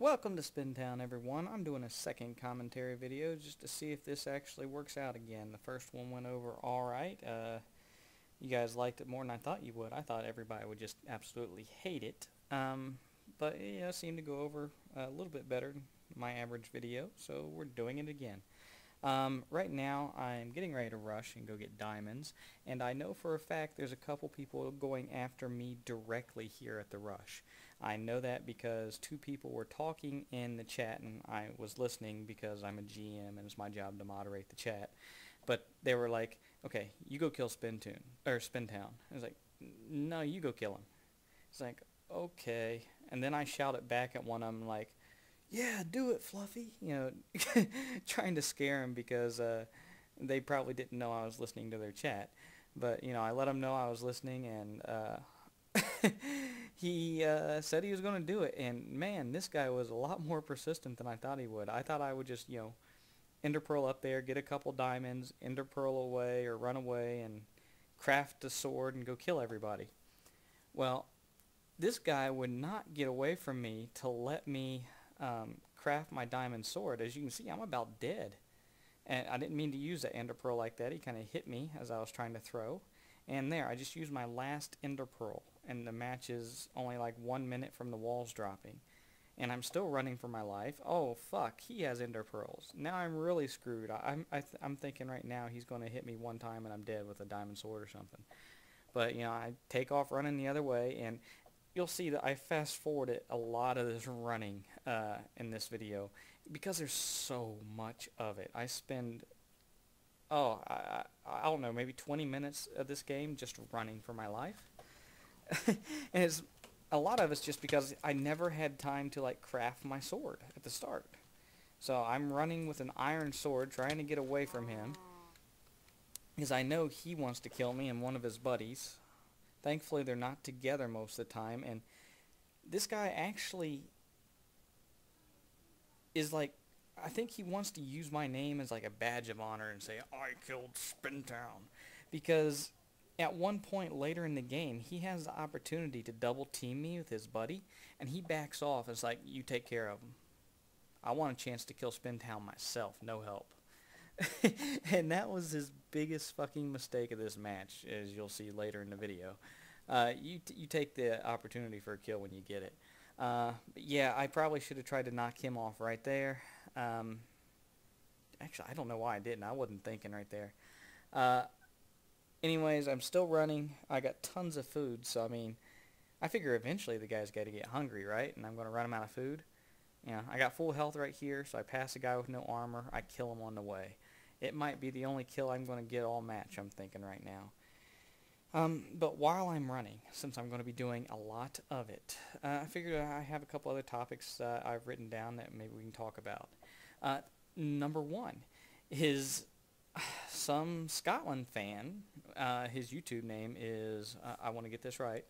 Welcome to Spintown, everyone. I'm doing a second commentary video just to see if this actually works out again. The first one went over alright. You guys liked it more than I thought you would. I thought everybody would just absolutely hate it. But it seemed to go over a little bit better than my average video, so we're doing it again. Right now, I'm getting ready to rush and go get diamonds, and I know for a fact there's a couple people going after me directly here at the rush. I know that because two people were talking in the chat, and I was listening because I'm a GM and it's my job to moderate the chat. But they were like, "Okay, you go kill Spintown." I was like, "No, you go kill him." It's like, "Okay," and then I shouted back at one of them like, "Yeah, do it, Fluffy," trying to scare him because they probably didn't know I was listening to their chat. But, I let him know I was listening, and he said he was going to do it. And, man, this guy was a lot more persistent than I thought he would. I thought I would just, ender pearl up there, get a couple diamonds, ender pearl away or run away, and craft a sword and go kill everybody. Well, this guy would not get away from me to let me craft my diamond sword. As you can see, I'm about dead. And I didn't mean to use that ender pearl like that. He kind of hit me as I was trying to throw. And there, I just used my last ender pearl. And the match is only like 1 minute from the walls dropping. And I'm still running for my life. Oh, fuck, he has ender pearls. Now I'm really screwed. I'm thinking right now he's going to hit me one time and I'm dead with a diamond sword or something. But, I take off running the other way, and you'll see that I fast forwarded a lot of this running in this video because there's so much of it. I spend, I don't know, maybe 20 minutes of this game just running for my life. And a lot of it's just because I never had time to craft my sword at the start. So I'm running with an iron sword trying to get away from him because I know he wants to kill me and one of his buddies. Thankfully, they're not together most of the time, and this guy actually is I think he wants to use my name as a badge of honor and say, "I killed Spintown," because at one point later in the game, he has the opportunity to double team me with his buddy, and he backs off. It's like, "You take care of him. I want a chance to kill Spintown myself, no help." And that was his biggest fucking mistake of this match, as you'll see later in the video. You take the opportunity for a kill when you get it. But yeah, I probably should have tried to knock him off right there. Actually, I don't know why I didn't. I wasn't thinking right there. Anyways, I'm still running. I got tons of food, so I figure eventually the guy's got to get hungry, right? And I'm going to run him out of food. I got full health right here, so I pass a guy with no armor. I kill him on the way. It might be the only kill I'm going to get all match, I'm thinking right now. But while I'm running, since I'm going to be doing a lot of it, I figured I have a couple other topics I've written down that maybe we can talk about. Number one is some Scotland fan. His YouTube name is, I want to get this right,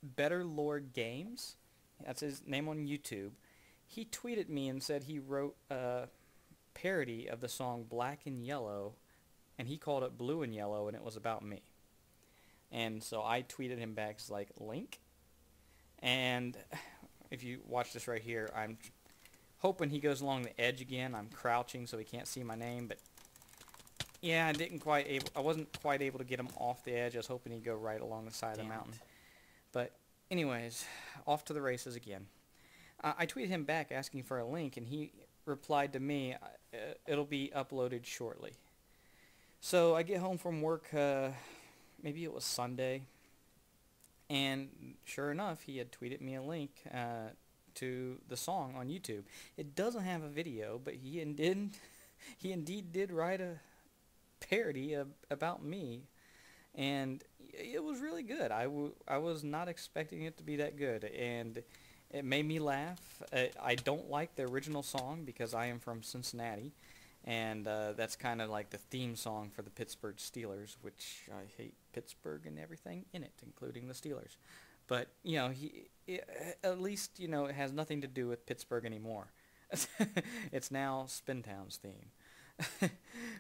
Better Lord Games. That's his name on YouTube. He tweeted me and said he wrote a parody of the song Black and Yellow, and he called it Blue and Yellow, and it was about me. And so I tweeted him back link. And if you watch this right here, I'm hoping he goes along the edge again. I'm crouching so he can't see my name, but yeah, I wasn't quite able to get him off the edge. I was hoping he'd go right along the side of the mountain. But anyways, off to the races again. I tweeted him back asking for a link, and he replied to me, "It'll be uploaded shortly." So I get home from work, maybe it was Sunday, and sure enough, he had tweeted me a link to the song on YouTube. It doesn't have a video, but he indeed did write a parody about me, and it was really good. I was not expecting it to be that good, and it made me laugh. I don't like the original song because I am from Cincinnati, and that's kind of like the theme song for the Pittsburgh Steelers, which I hate Pittsburgh and everything in it, including the Steelers. But, at least, it has nothing to do with Pittsburgh anymore. It's now Spintown's theme.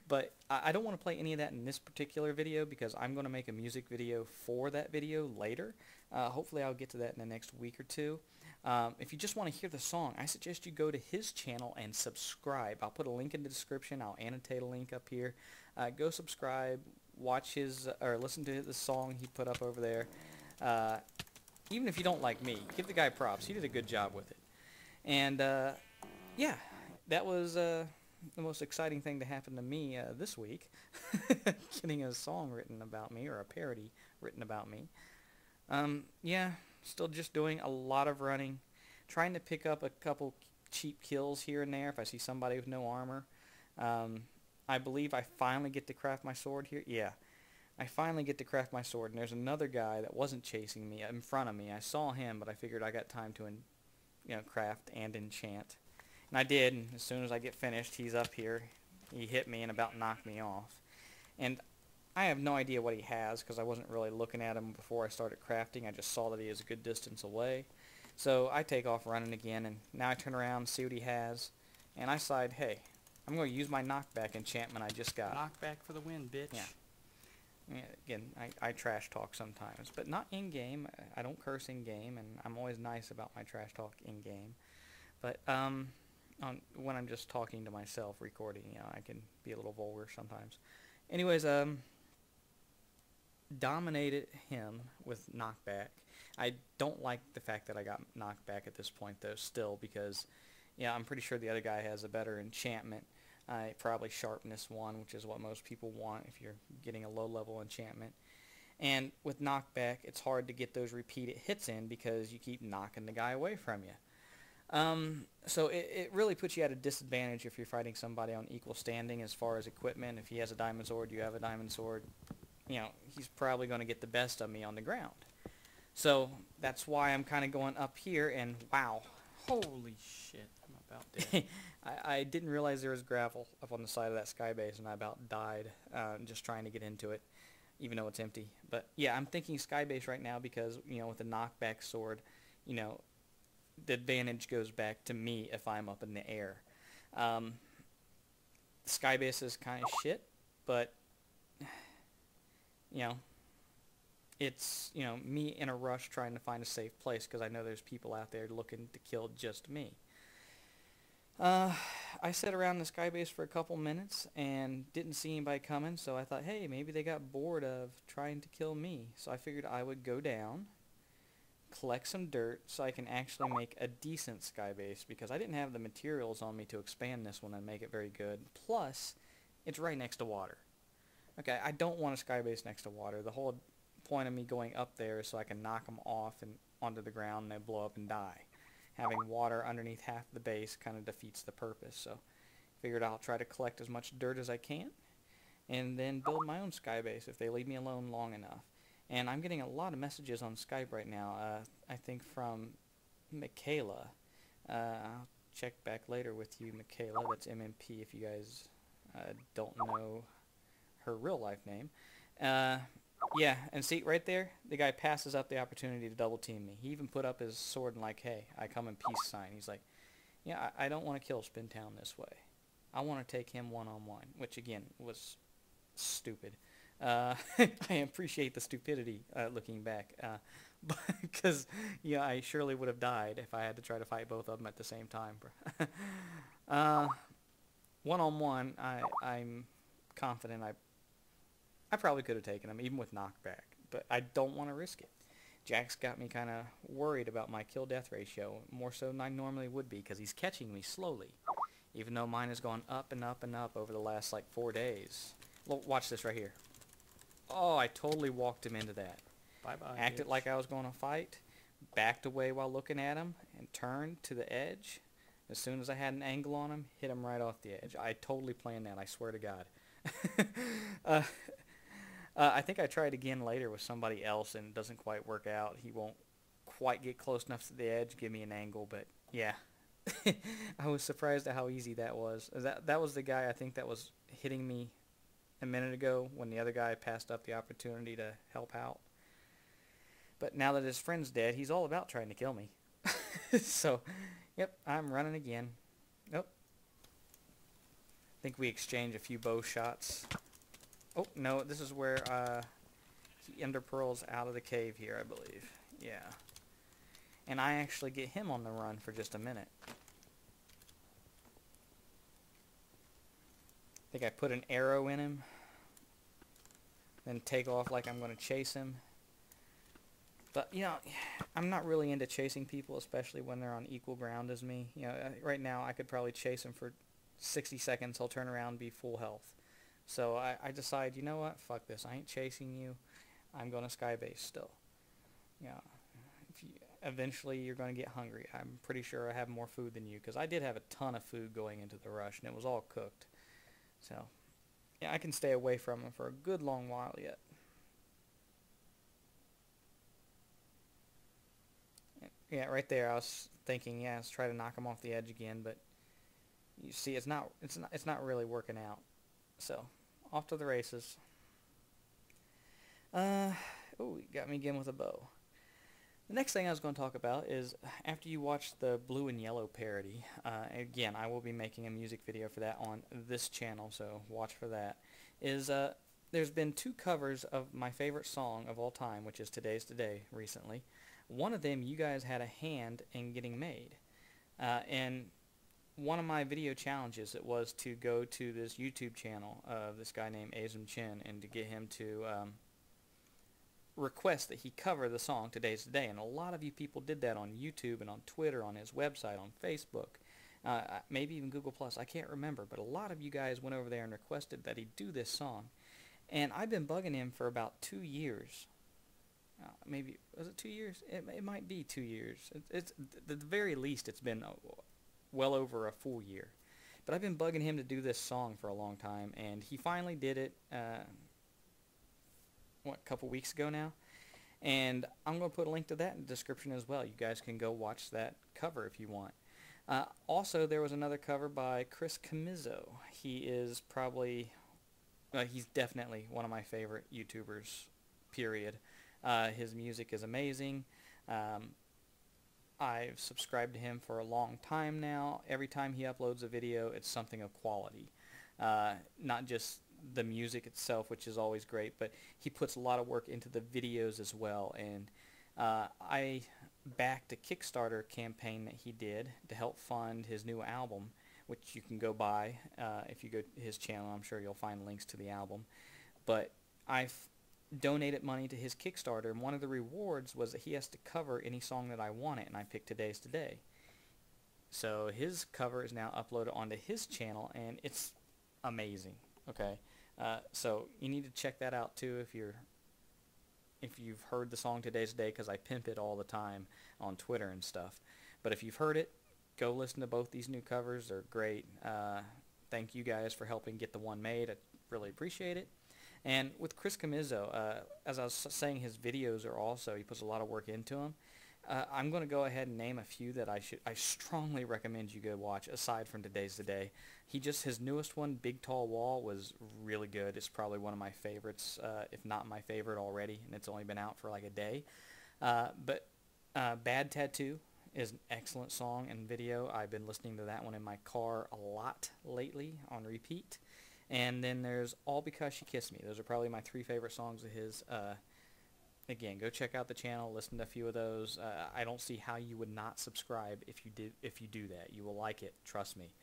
But I don't want to play any of that in this particular video because I'm going to make a music video for that video later. Hopefully I'll get to that in the next week or two. If you just want to hear the song, I suggest you go to his channel and subscribe. I'll put a link in the description. I'll annotate a link up here. Go subscribe, watch his, or listen to the song he put up over there. Even if you don't like me, give the guy props. He did a good job with it. And, yeah, that was the most exciting thing to happen to me this week. Getting a song written about me, or a parody written about me. Yeah, still just doing a lot of running. Trying to pick up a couple cheap kills here and there if I see somebody with no armor. I believe I finally get to craft my sword here. Yeah. I finally get to craft my sword, and there's another guy that wasn't chasing me in front of me. I saw him, but I figured I got time to, craft and enchant. And I did, and as soon as I get finished, he's up here. He hit me and about knocked me off. And I have no idea what he has, because I wasn't really looking at him before I started crafting. I just saw that he was a good distance away. So I take off running again, and now I turn around, see what he has, and I decide, hey, I'm going to use my knockback enchantment I just got. Knockback for the win, bitch. Yeah. Yeah, again, I trash talk sometimes, but not in-game. I don't curse in-game, and I'm always nice about my trash talk in-game. But when I'm just talking to myself, recording, I can be a little vulgar sometimes. Anyways, dominated him with knockback. I don't like the fact that I got knockback at this point, though, still, because, I'm pretty sure the other guy has a better enchantment. Probably sharpness 1, which is what most people want if you're getting a low-level enchantment. And with knockback, it's hard to get those repeated hits in because you keep knocking the guy away from you. So it really puts you at a disadvantage if you're fighting somebody on equal standing as far as equipment. If he has a diamond sword, you have a diamond sword, he's probably going to get the best of me on the ground. So that's why I'm kind of going up here, and wow. Holy shit, I'm about dead. I didn't realize there was gravel up on the side of that sky base, and I about died just trying to get into it, even though it's empty. But yeah, I'm thinking sky base right now because, with a knockback sword, the advantage goes back to me if I'm up in the air. Sky base is kind of shit, but, it's, me in a rush trying to find a safe place because I know there's people out there looking to kill just me. I sat around the sky base for a couple minutes and didn't see anybody coming, so I thought, hey, maybe they got bored of trying to kill me. So I figured I would go down, collect some dirt so I can actually make a decent sky base, because I didn't have the materials on me to expand this one and make it very good. Plus, it's right next to water. Okay, I don't want a sky base next to water. The whole point of me going up there is so I can knock them off and onto the ground and they blow up and die. Having water underneath half the base kind of defeats the purpose, so figured I'll try to collect as much dirt as I can and then build my own sky base if they leave me alone long enough. And I'm getting a lot of messages on Skype right now, I think from Michaela. I'll check back later with you, Michaela. That's MMP if you guys don't know her real life name. Yeah, and see, right there, the guy passes up the opportunity to double team me. He even put up his sword and like, hey, I come in peace sign. He's like, yeah, I don't want to kill Spintown this way. I want to take him one-on-one, which, again, was stupid. I appreciate the stupidity looking back, because, I surely would have died if I had to try to fight both of them at the same time. One-on-one, I'm confident I probably could have taken him, even with knockback, but I don't want to risk it. Jack's got me kind of worried about my kill-death ratio, more so than I normally would be, because he's catching me slowly, even though mine has gone up and up and up over the last, 4 days. Watch this right here. Oh, I totally walked him into that. Bye-bye, Acted bitch. like I was going to fight, backed away while looking at him, and turned to the edge. As soon as I had an angle on him, hit him right off the edge. I totally planned that, I swear to God. I think I tried again later with somebody else and it doesn't quite work out. He won't quite get close enough to the edge, give me an angle, but yeah. I was surprised at how easy that was. That was the guy I think that was hitting me a minute ago when the other guy passed up the opportunity to help out. But now that his friend's dead, he's all about trying to kill me. So, yep, I'm running again. Nope. I think we exchange a few bow shots. Oh, no, this is where he ender pearls out of the cave here, I believe. Yeah. and I actually get him on the run for just a minute. I think I put an arrow in him, then take off like I'm going to chase him. But, you know, I'm not really into chasing people, especially when they're on equal ground as me. You know, right now I could probably chase him for 60 seconds. He'll turn around and be full health. So I decide, you know what, fuck this. I ain't chasing you. I'm going to skybase still. You know, eventually you're going to get hungry. I'm pretty sure I have more food than you, because I did have a ton of food going into the rush, and it was all cooked. So, yeah, I can stay away from him for a good long while yet. Yeah, right there I was thinking, yeah, let's try to knock him off the edge again, but you see it's not really working out. So, off to the races. Oh, you got me again with a bow. The next thing I was going to talk about is, after you watch the blue and yellow parody, again, I will be making a music video for that on this channel, so watch for that, is there's been 2 covers of my favorite song of all time, which is Today's Today, recently. One of them you guys had a hand in getting made. And one of my video challenges, it was to go to this YouTube channel of this guy named Asim Chin and to get him to request that he cover the song Today's Today. And a lot of you people did that on YouTube and on Twitter, on his website, on Facebook, maybe even Google+. I can't remember, but a lot of you guys went over there and requested that he do this song. And I've been bugging him for about 2 years. Maybe, was it 2 years? It might be 2 years. It's at the very least, it's been well over a full year. But I've been bugging him to do this song for a long time, and he finally did it, a couple weeks ago now. And I'm going to put a link to that in the description as well. You guys can go watch that cover if you want. Also, there was another cover by Commisso. He is probably, he's definitely one of my favorite YouTubers, period. His music is amazing. I've subscribed to him for a long time now. Every time he uploads a video, it's something of quality. Not just the music itself, which is always great, but he puts a lot of work into the videos as well. And I backed a Kickstarter campaign that he did to help fund his new album, which you can go buy if you go to his channel. I'm sure you'll find links to the album. But I've donated money to his Kickstarter, and one of the rewards was that he has to cover any song that I wanted, and I picked Today's Today. So his cover is now uploaded onto his channel, and it's amazing. Okay, so you need to check that out too if you've heard the song Today's Today, because I pimp it all the time on Twitter and stuff. But if you've heard it, go listen to both these new covers. They're great. Thank you guys for helping get the one made. I really appreciate it. And with Commisso, as I was saying, his videos are also, he puts a lot of work into them. I'm going to go ahead and name a few that I strongly recommend you go watch, aside from Today's Today. His newest one, Big Tall Wall, was really good. It's probably one of my favorites, if not my favorite already, and it's only been out for like a day. But Bad Tattoo is an excellent song and video. I've been listening to that one in my car a lot lately on repeat. And then there's All Because She Kissed Me. Those are probably my 3 favorite songs of his. Again, go check out the channel, listen to a few of those. I don't see how you would not subscribe if you do that. You will like it, trust me.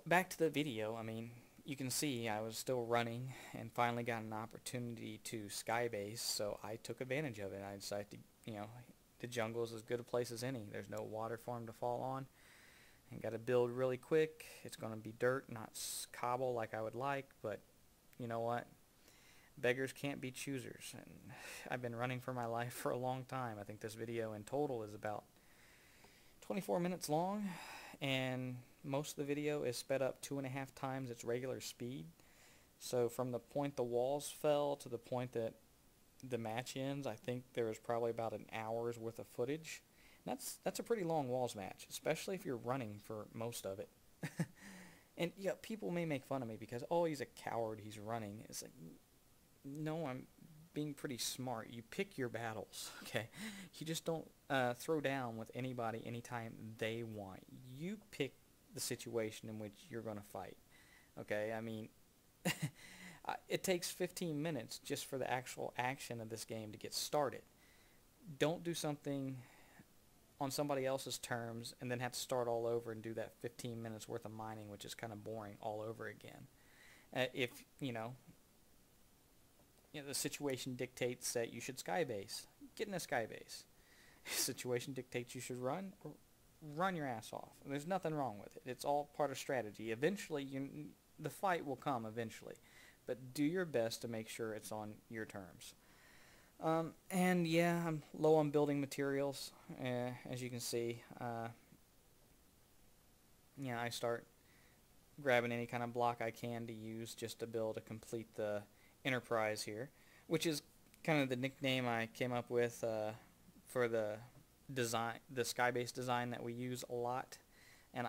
Back to the video, I mean, you can see I was still running and finally got an opportunity to skybase, so I took advantage of it. I decided to, the jungle is as good a place as any. There's no water for him to fall on. And got to build really quick. It's going to be dirt, not cobble like I would like, but you know what? Beggars can't be choosers. And I've been running for my life for a long time. I think this video in total is about 24 minutes long, and most of the video is sped up 2.5 times its regular speed. So from the point the walls fell to the point that the match ends, I think there was probably about an hour's worth of footage. That's a pretty long walls match, especially if you're running for most of it. And yeah, people may make fun of me because, oh, he's a coward, he's running. It's like, no, I'm being pretty smart. You pick your battles, okay? You just don't throw down with anybody anytime they want. You pick the situation in which you're going to fight, okay? I mean, it takes 15 minutes just for the actual action of this game to get started. don't do something on somebody else's terms and then have to start all over and do that 15 minutes worth of mining, which is kind of boring all over again. If, the situation dictates that you should skybase, get in a skybase. Situation dictates you should run your ass off. There's nothing wrong with it. It's all part of strategy. Eventually, the fight will come eventually, but do your best to make sure it's on your terms. And yeah, I'm low on building materials, as you can see. I start grabbing any kind of block I can to use just to build to complete the Enterprise here, which is kind of the nickname I came up with for the design, the skybase design that we use a lot. And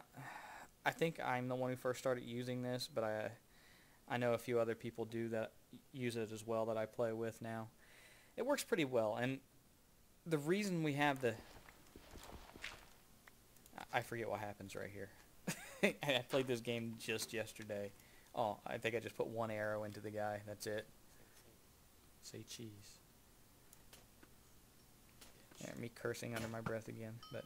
I think I'm the one who first started using this, but I know a few other people do that use it as well that I play with now. It works pretty well, and the reason we have I forget what happens right here. I played this game just yesterday. Oh, I think I just put one arrow into the guy. That's it. Say cheese. Yeah, me cursing under my breath again. But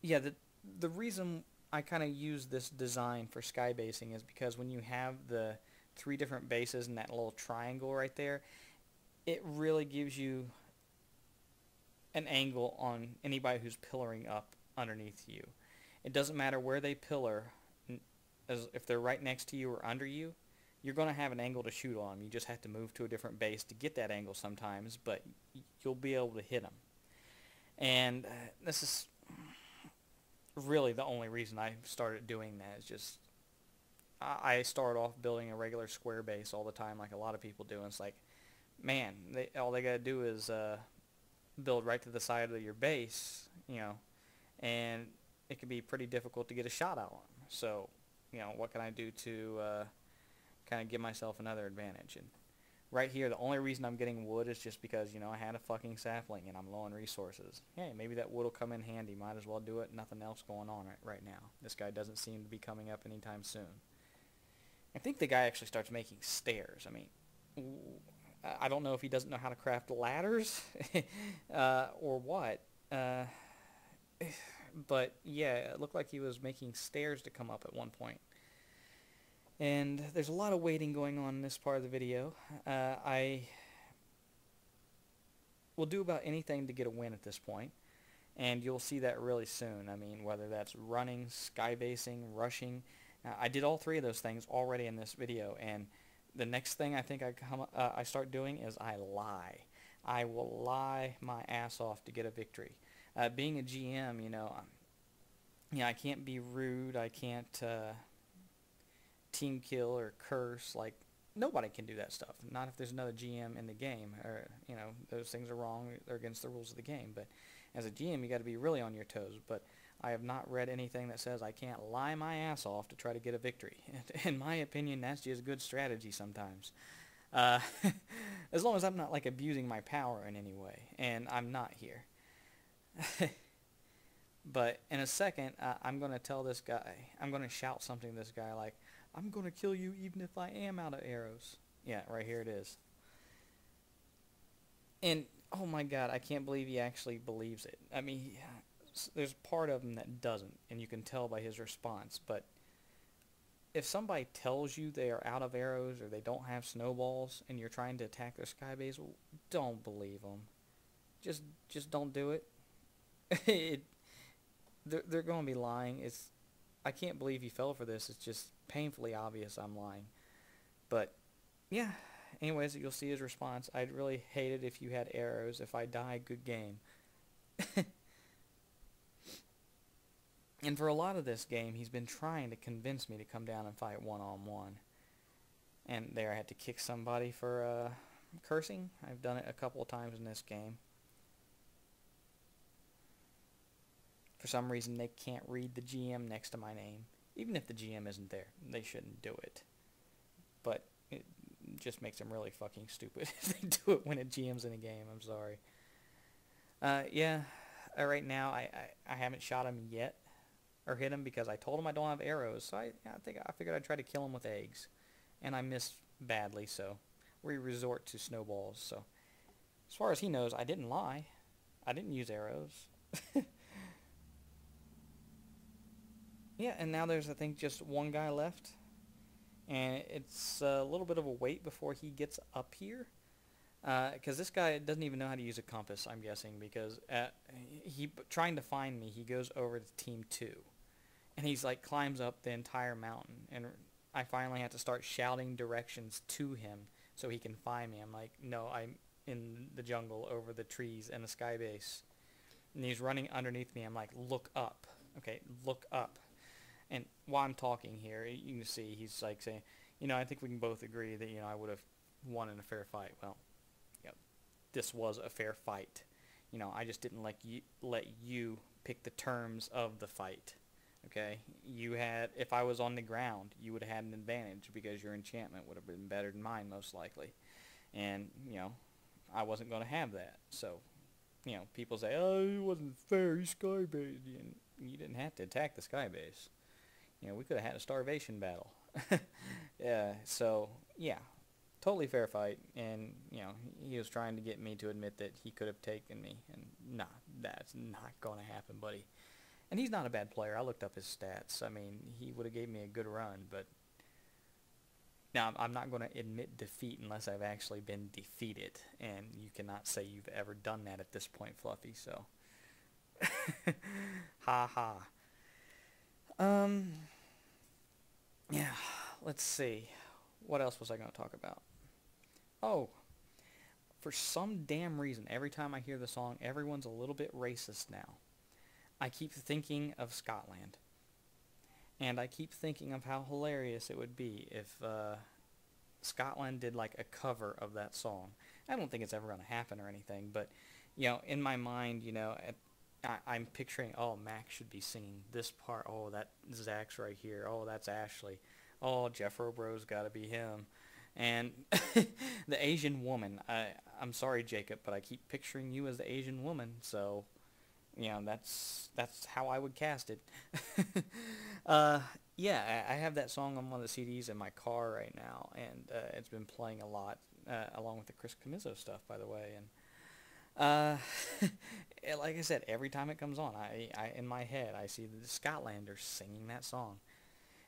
yeah, the reason I kind of use this design for skybasing is because when you have the 3 different bases and that little triangle right there, it really gives you an angle on anybody who's pillaring up underneath you. It doesn't matter where they pillar, as if they're right next to you or under you, you're going to have an angle to shoot on them. You just have to move to a different base to get that angle sometimes, but you'll be able to hit them. And this is really the only reason I started doing that. Is just I start off building a regular square base all the time like a lot of people do, and it's like, man, all they got to do is build right to the side of your base, and it can be pretty difficult to get a shot out on them. So, what can I do to kind of give myself another advantage? And right here, the only reason I'm getting wood is just because, I had a fucking sapling and I'm low on resources. Hey, maybe that wood will come in handy. Might as well do it. Nothing else going on right now. This guy doesn't seem to be coming up anytime soon. I think the guy actually starts making stairs. I mean, I don't know if he doesn't know how to craft ladders or what. But yeah, it looked like he was making stairs to come up at one point. And there's a lot of waiting going on in this part of the video. I will do about anything to get a win at this point, and you'll see that really soon. I mean, whether that's running, skybasing, rushing. I did all 3 of those things already in this video, and the next thing I think I start doing is I lie. I will lie my ass off to get a victory. Being a GM, I can't be rude. I can't team kill or curse. Like, nobody can do that stuff. Not if there's another GM in the game. Or, those things are wrong. They're against the rules of the game. But as a GM, you got to be really on your toes. But I have not read anything that says I can't lie my ass off to try to get a victory. In my opinion, that's just good strategy sometimes. As long as I'm not, like, abusing my power in any way. And I'm not here. But in a second, I'm going to tell this guy, I'm going to shout something to this guy like, I'm going to kill you even if I am out of arrows. Yeah, right here it is. And, oh my god, I can't believe he actually believes it. I mean, there's part of him that doesn't, and you can tell by his response. But if somebody tells you they are out of arrows or they don't have snowballs and you're trying to attack their skybase, don't believe them. Just don't do it. They're going to be lying. I can't believe he fell for this. It's just painfully obvious I'm lying. But, yeah. Anyways, you'll see his response. I'd really hate it if you had arrows. If I die, good game. And for a lot of this game, he's been trying to convince me to come down and fight one-on-one. And there I had to kick somebody for cursing. I've done it a couple of times in this game. For some reason, they can't read the GM next to my name. Even if the GM isn't there, they shouldn't do it. But it just makes them really fucking stupid if they do it when a GM's in a game. I'm sorry. Yeah, right now, I haven't shot him yet, or hit him, because I told him I don't have arrows. So I figured I'd try to kill him with eggs. And I missed badly, so we resort to snowballs. So as far as he knows, I didn't lie. I didn't use arrows. Yeah, and now there's, I think, just one guy left. And it's a little bit of a wait before he gets up here. Because this guy doesn't even know how to use a compass, I'm guessing, because trying to find me, he goes over to Team 2. And he's like, climbs up the entire mountain. And I finally have to start shouting directions to him so he can find me. I'm like, no, I'm in the jungle over the trees and the sky base. And he's running underneath me. I'm like, look up. Okay, look up. And while I'm talking here, you can see he's like saying, I think we can both agree that, I would have won in a fair fight. Well, this was a fair fight. I just didn't let you pick the terms of the fight. Okay? If I was on the ground, you would have had an advantage because your enchantment would have been better than mine most likely. And, I wasn't going to have that. So, people say, oh, it wasn't fair, you skybase. You didn't have to attack the skybase. We could have had a starvation battle. Yeah, so, yeah, totally fair fight. And, he was trying to get me to admit that he could have taken me. And, nah, that's not going to happen, buddy. And he's not a bad player. I looked up his stats. I mean, he would have gave me a good run, but now I'm not going to admit defeat unless I've actually been defeated. And you cannot say you've ever done that at this point, Fluffy, so. Ha ha. Yeah, let's see. What else was I going to talk about? Oh, for some damn reason, every time I hear the song, everyone's a little bit racist now. I keep thinking of Scotland. And I keep thinking of how hilarious it would be if Scotland did like a cover of that song. I don't think it's ever going to happen or anything, but, in my mind, I'm picturing, oh, Max should be singing this part. Oh, that Zach's right here. Oh, that's Ashley. Oh, Jeff Robro's got to be him. And the Asian woman, I'm sorry, Jacob, but I keep picturing you as the Asian woman, so, that's how I would cast it. Yeah, I have that song on one of the CDs in my car right now, and it's been playing a lot, along with the Chris Commisso stuff, by the way, and like I said, every time it comes on, I in my head, I see the Scotlanders singing that song.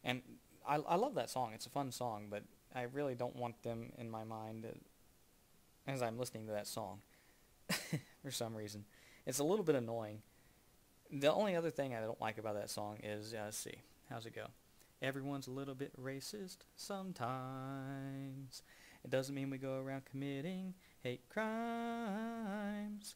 And I love that song. It's a fun song, but I really don't want them in my mind as I'm listening to that song for some reason. It's a little bit annoying. The only other thing I don't like about that song is, let's see, how's it go? Everyone's a little bit racist sometimes. It doesn't mean we go around committing hate crimes.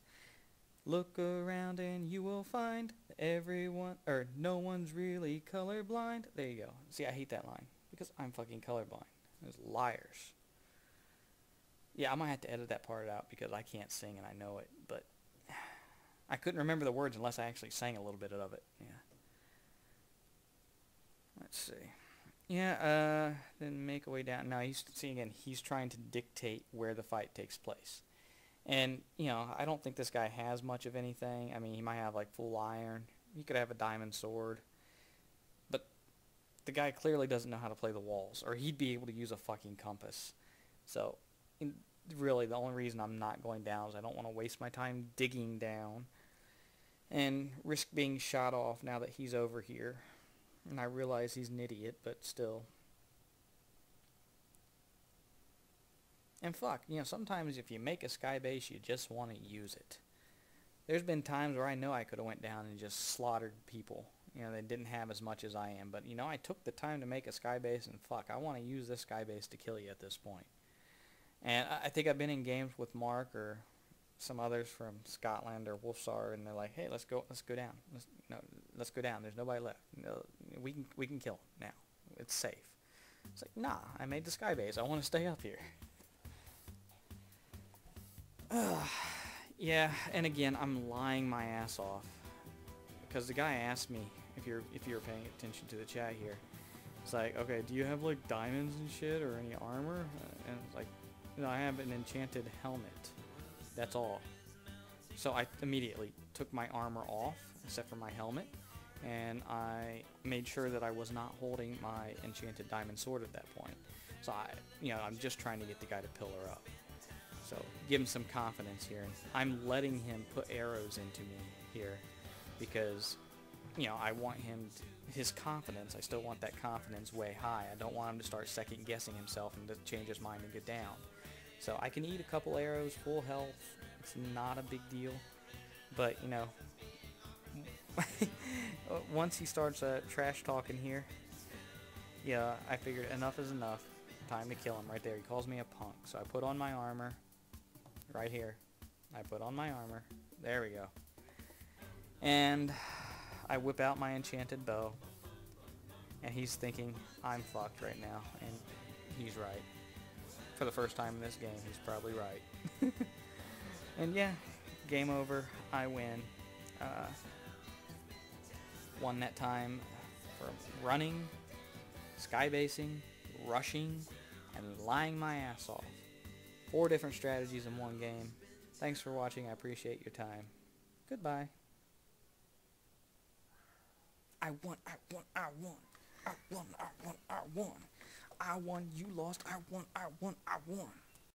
Look around and you will find no one's really colorblind. There you go. See, I hate that line because I'm fucking colorblind. Those liars. Yeah, I might have to edit that part out because I can't sing and I know it, but I couldn't remember the words unless I actually sang a little bit of it. Yeah. Let's see. Yeah, then make a way down. Now, he's trying to dictate where the fight takes place. And, I don't think this guy has much of anything. I mean, he might have, like, full iron. He could have a diamond sword. But the guy clearly doesn't know how to play the walls, or he'd be able to use a fucking compass. So, really, the only reason I'm not going down is I don't want to waste my time digging down and risk being shot off now that he's over here. And I realize he's an idiot, but still. And fuck, sometimes if you make a sky base, you just want to use it. There's been times where I know I could have went down and just slaughtered people. They didn't have as much as I am. But, I took the time to make a sky base, and fuck, I want to use this sky base to kill you at this point. And I think I've been in games with Mark or some others from Scotland or Wolfstar, and they're like, "Hey, let's go down. Let's go down. There's nobody left. No, we can kill him now. It's safe." It's like, nah, I made the sky base. I want to stay up here. Yeah, and again, I'm lying my ass off because the guy asked me if you're paying attention to the chat here. It's like, okay, do you have like diamonds and shit or any armor? And it's like, I have an enchanted helmet. That's all. So I immediately took my armor off, except for my helmet, and I made sure that I was not holding my enchanted diamond sword at that point. So I'm just trying to get the guy to pillar up. So give him some confidence here. And I'm letting him put arrows into me here because, I want him his confidence. I still want that confidence way high. I don't want him to start second guessing himself and to change his mind and get down. So I can eat a couple arrows, full health. It's not a big deal. But, once he starts trash talking here, yeah, I figured enough is enough. Time to kill him right there. He calls me a punk. So I put on my armor. Right here. I put on my armor. There we go. And I whip out my enchanted bow. And he's thinking, I'm fucked right now. And he's right. For the first time in this game, he's probably right. And yeah, game over. I win. Won that time from running, skybasing, rushing, and lying my ass off. 4 different strategies in one game. Thanks for watching. I appreciate your time. Goodbye. I won. I won, you lost. I won.